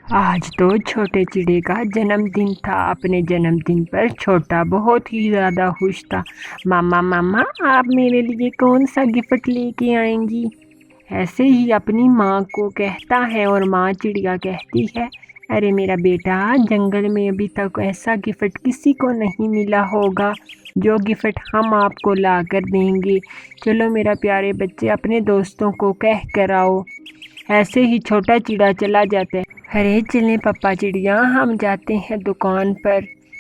آج تو چھوٹے چڑے کا جنم دن تھا۔ اپنے جنم دن پر چھوٹا بہت ہی زیادہ خوش تھا۔ ماما ماما آپ میرے لیے کون سا گفٹ لے کے آئیں گی؟ ایسے ہی اپنی ماں کو کہتا ہے اور ماں چڑیا کہتی ہے، ارے میرا بیٹا، جنگل میں ابھی تک ایسا گفٹ کسی کو نہیں ملا ہوگا جو گفٹ ہم آپ کو لا کر دیں گے۔ چلو میرا پیارے بچے، اپنے دوستوں کو کہہ کر آؤ۔ ایسے ہی چھوٹا چڑا چلا جاتا ہے۔ ارے چلیں پپا چڑیا، ہم جاتے ہیں دکان پر۔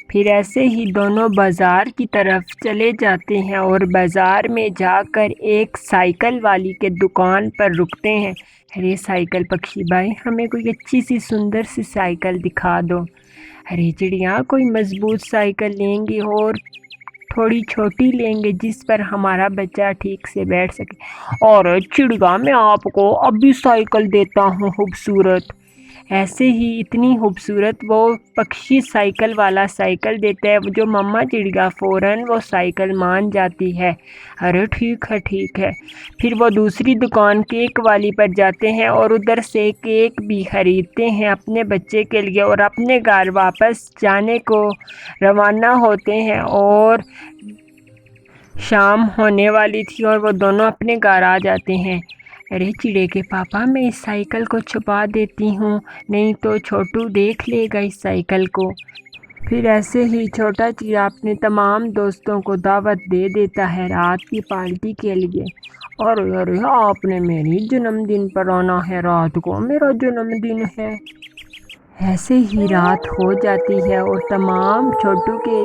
پھر ایسے ہی دونوں بازار کی طرف چلے جاتے ہیں اور بازار میں جا کر ایک سائیکل والی کے دکان پر رکتے ہیں۔ ارے سائیکل پکشی بھائی، ہمیں کوئی اچھی سی سندر سی سائیکل دکھا دو۔ ارے چڑیا، کوئی مضبوط سائیکل لیں گے اور تھوڑی چھوٹی لیں گے جس پر ہمارا بچہ ٹھیک سے بیٹھ سکے۔ اور چڑیا، میں آپ کو ابھی سائیکل دیتا ہوں خوبصورت۔ ایسے ہی اتنی خوبصورت وہ پکشی سائیکل والا سائیکل دیتا ہے جو مما چڑیا فوراً وہ سائیکل مان جاتی ہے۔ ارے ٹھیک ہے ٹھیک ہے۔ پھر وہ دوسری دکان کیک والی پر جاتے ہیں اور ادھر سے کیک بھی خریدتے ہیں اپنے بچے کے لیے اور اپنے گھر واپس جانے کو روانہ ہوتے ہیں۔ اور شام ہونے والی تھی اور وہ دونوں اپنے گھر آ جاتے ہیں۔ ارے چڑے کے پاپا، میں اس سائیکل کو چھپا دیتی ہوں، نہیں تو چھوٹو دیکھ لے گا اس سائیکل کو۔ پھر ایسے ہی چھوٹا چڑیا اپنے تمام دوستوں کو دعوت دے دیتا ہے رات کی پارٹی کے لیے۔ ارے آپ نے میری جنم دن پر آنا ہے، رات کو میرا جنم دن ہے۔ ایسے ہی رات ہو جاتی ہے اور تمام چھوٹو کے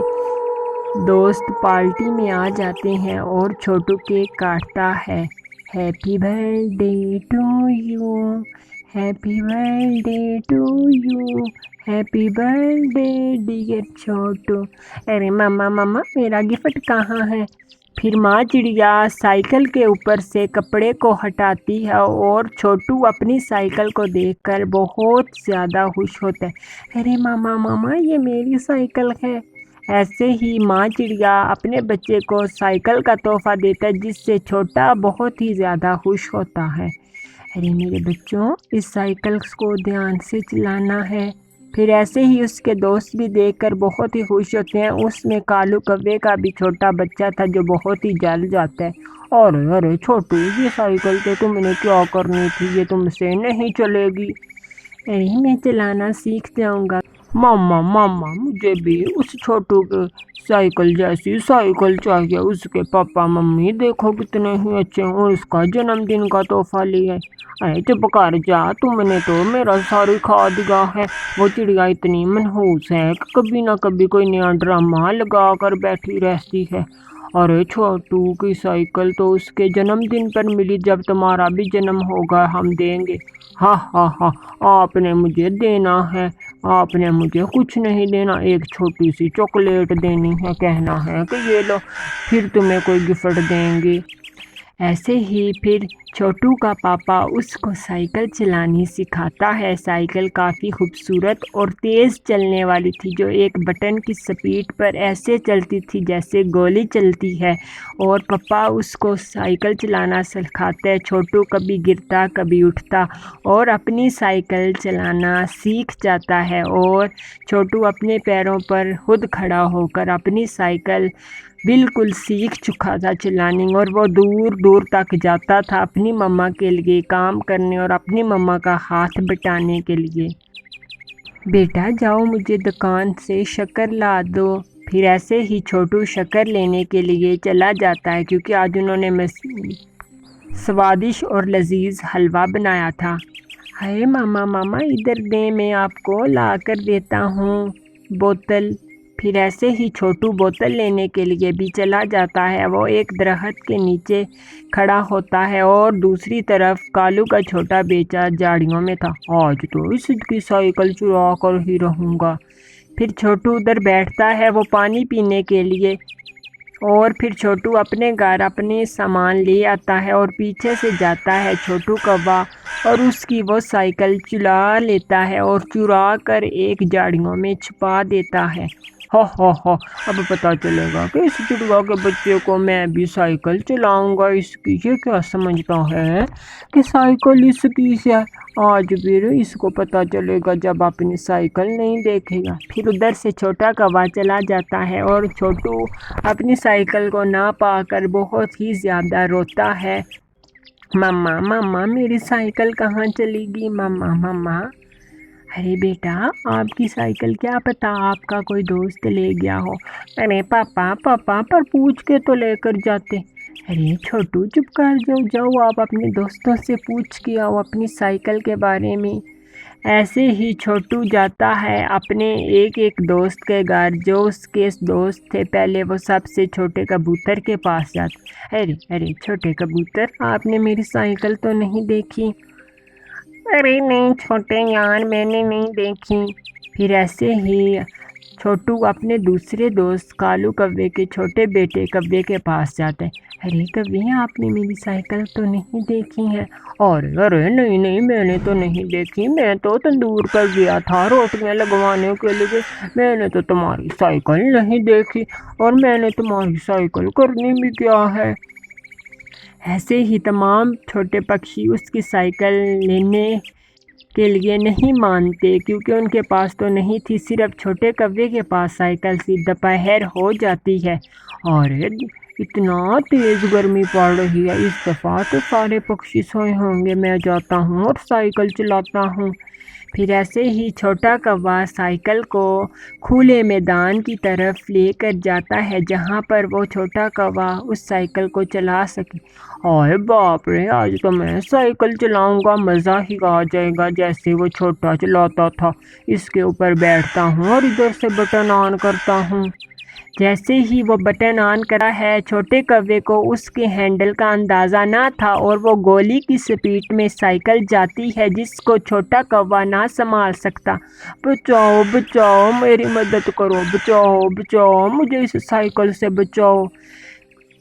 دوست پارٹی میں آ جاتے ہیں اور چھوٹو کیک کاٹتا ہے۔ Happy birthday to you, happy birthday to you, happy birthday dear Chhotu. ارے ماما ماما، میرا گفٹ کہاں ہے؟ پھر ماں چڑیا سائیکل کے اوپر سے کپڑے کو ہٹاتی ہے اور چھوٹو اپنی سائیکل کو دیکھ کر بہت زیادہ خوش ہوتا ہے۔ ارے ماما ماما، یہ میری سائیکل ہے۔ ایسے ہی ماں چڑیا اپنے بچے کو سائیکل کا تحفہ دیتا ہے جس سے چھوٹا بہت ہی زیادہ خوش ہوتا ہے۔ ارے میرے بچوں، اس سائیکل کو دھیان سے چلانا ہے۔ پھر ایسے ہی اس کے دوست بھی دیکھ کر بہت ہی خوش ہوتے ہیں۔ اس میں کالو کوے کا بھی چھوٹا بچہ تھا جو بہت ہی جل جاتا ہے۔ ارے چھوٹو، یہ سائیکل تو تم نے کیا کرنی تھی، یہ تم سے نہیں چلے گی۔ ارے میں چلانا سیکھ جاؤں گا۔ ماما ماما، مجھے بھی اس چھوٹو کے سائیکل جیسی سائیکل چاہیے۔ اس کے پاپا ممی دیکھو کتنے ہی اچھے ہیں اور اس کا جنم دن کا تحفہ لیا ہے۔ ارے چپ کر جا، تم نے تو میرا ساری کھا دیا ہے۔ وہ چڑیا اتنی منحوس ہے کہ کبھی نہ کبھی کوئی نیا ڈرامہ لگا کر بیٹھی رہتی ہے۔ ارے چھوٹو کی سائیکل تو اس کے جنم دن پر ملی، جب تمہارا بھی جنم ہوگا ہم دیں گے۔ ہاں ہاں ہاں، آپ نے مجھے دینا ہے، آپ نے مجھے کچھ نہیں دینا، ایک چھوٹی سی چاکلیٹ دینی ہے، کہنا ہے کہ یہ لو، پھر تمہیں کوئی گفٹ دیں گے۔ ایسے ہی پھر چھوٹو کا پاپا اس کو سائیکل چلانی سکھاتا ہے۔ سائیکل کافی خوبصورت اور تیز چلنے والی تھی جو ایک بٹن کی سپیڈ پر ایسے چلتی تھی جیسے گولی چلتی ہے، اور پاپا اس کو سائیکل چلانا سکھاتا ہے۔ چھوٹو کبھی گرتا کبھی اٹھتا اور اپنی سائیکل چلانا سیکھ جاتا ہے، اور چھوٹو اپنے پیروں پر خود کھڑا ہو کر اپنی سائیکل بالکل سیکھ چکا تھا چلانی، اور وہ دور دور تک جاتا تھا اپنی مما کے لیے کام کرنے اور اپنی مما کا ہاتھ بٹانے کے لیے۔ بیٹا جاؤ، مجھے دکان سے شکر لا دو۔ پھر ایسے ہی چھوٹو شکر لینے کے لیے چلا جاتا ہے کیونکہ آج انہوں نے سوادش اور لذیذ حلوہ بنایا تھا۔ ہائے ماما ماما، ادھر دیں، میں آپ کو لا کر دیتا ہوں بوتل۔ پھر ایسے ہی چھوٹو بوتل لینے کے لیے بھی چلا جاتا ہے۔ وہ ایک درخت کے نیچے کھڑا ہوتا ہے اور دوسری طرف کالو کا چھوٹا بیٹا جھاڑیوں میں تھا۔ آج تو اس کی سائیکل چرا کر ہی رہوں گا۔ پھر چھوٹو ادھر بیٹھتا ہے وہ پانی پینے کے لیے، اور پھر چھوٹو اپنے گھر اپنے سامان لے آتا ہے اور پیچھے سے جاتا ہے چھوٹو کوا اور اس کی وہ سائیکل چلا لیتا ہے اور چرا کر ایک جھاڑیوں میں چھپا دیتا ہے۔ ہاں ہاں ہاں، اب پتہ چلے گا کہ اس چڑیا کے بچے کو میں بھی سائیکل چلاؤں گا۔ اس کی یہ کیا سمجھتا ہے کہ سائیکل اس کی ہے، آج بھی اس کو پتہ چلے گا جب اپنی سائیکل نہیں دیکھے گا۔ پھر ادھر سے چھوٹا کوا چلا جاتا ہے اور چھوٹو اپنی سائیکل کو نہ پا کر بہت ہی زیادہ روتا ہے۔ مما مما میری سائیکل کہاں چلی گئی؟ مما مما۔ ارے بیٹا آپ کی سائیکل کیا پتہ آپ کا کوئی دوست لے گیا ہو۔ ارے پاپا پاپا پر پوچھ کے تو لے کر جاتے۔ ارے چھوٹو چپ کر جاؤ، جاؤ آپ اپنے دوستوں سے پوچھ کے آؤ اپنی سائیکل کے بارے میں۔ ایسے ہی چھوٹو جاتا ہے اپنے ایک دوست کے گھر جو اس کے دوست تھے پہلے، وہ سب سے چھوٹے کبوتر کے پاس جاتا۔ ارے چھوٹے کبوتر آپ نے میری سائیکل تو نہیں دیکھی؟ ارے نہیں چھوٹے یار میں نے نہیں دیکھی۔ پھر ایسے ہی چھوٹو اپنے دوسرے دوست کالو کوے کے چھوٹے بیٹے کوے کے پاس جاتے ہیں۔ ارے کوے آپ نے میری سائیکل تو نہیں دیکھی ہے؟ ارے نہیں میں نے تو نہیں دیکھی، میں تو تندور پر گیا تھا روٹیاں لگوانے کے لیے، میں نے تو تمہاری سائیکل نہیں دیکھی، اور میں نے تمہاری سائیکل کرنی بھی کیا ہے۔ ایسے ہی تمام چھوٹے پکشی اس کی سائیکل لینے کے لیے نہیں مانتے کیونکہ ان کے پاس تو نہیں تھی، صرف چھوٹے کوے کے پاس سائیکل سی۔ دوپہر ہو جاتی ہے اور اتنا تیز گرمی پڑ رہی ہے، اس دفعہ تو سارے پکشی سوئے ہوں گے، میں جاتا ہوں اور سائیکل چلاتا ہوں۔ پھر ایسے ہی چھوٹا کوا سائیکل کو کھلے میدان کی طرف لے کر جاتا ہے جہاں پر وہ چھوٹا کوا اس سائیکل کو چلا سکے۔ اور باپ رے آج تو میں سائیکل چلاؤں گا، مزہ ہی آ جائے گا جیسے وہ چھوٹا چلاتا تھا۔ اس کے اوپر بیٹھتا ہوں اور ادھر سے بٹن آن کرتا ہوں۔ جیسے ہی وہ بٹن آن کرا ہے چھوٹے کوے کو اس کے ہینڈل کا اندازہ نہ تھا اور وہ گولی کی سپیڈ میں سائیکل جاتی ہے جس کو چھوٹا کوا نہ سنبھال سکتا۔ بچاؤ بچاؤ میری مدد کرو، بچاؤ بچاؤ مجھے اس سائیکل سے بچاؤ۔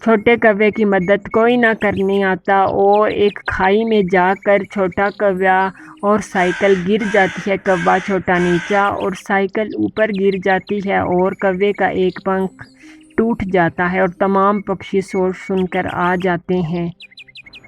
چھوٹے کوے کی مدد کوئی نہ کرنے آتا اور ایک کھائی میں جا کر چھوٹا کوا اور سائیکل گر جاتی ہے۔ کوا چھوٹا نیچا اور سائیکل اوپر گر جاتی ہے اور کوے کا ایک پنکھ ٹوٹ جاتا ہے اور تمام پکشی شور سن کر آ جاتے ہیں۔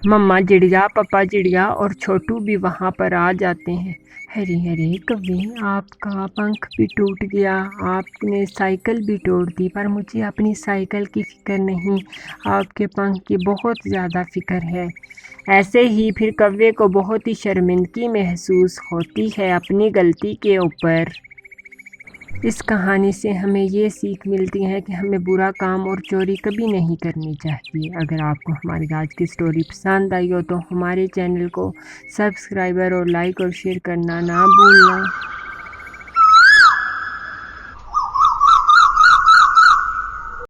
مما چڑیا پپا چڑیا اور چھوٹو بھی وہاں پر آ جاتے ہیں۔ ارے کوے آپ کا پنکھ بھی ٹوٹ گیا، آپ نے سائیکل بھی توڑ دی، پر مجھے اپنی سائیکل کی فکر نہیں، آپ کے پنکھ کی بہت زیادہ فکر ہے۔ ایسے ہی پھر کوے کو بہت ہی شرمندگی محسوس ہوتی ہے اپنی غلطی کے اوپر۔ اس کہانی سے ہمیں یہ سیکھ ملتی ہے کہ ہمیں برا کام اور چوری کبھی نہیں کرنی چاہیے۔ اگر آپ کو ہماری آج کی سٹوری پسند آئی ہو تو ہمارے چینل کو سبسکرائب اور لائک اور شیئر کرنا نہ بھولنا۔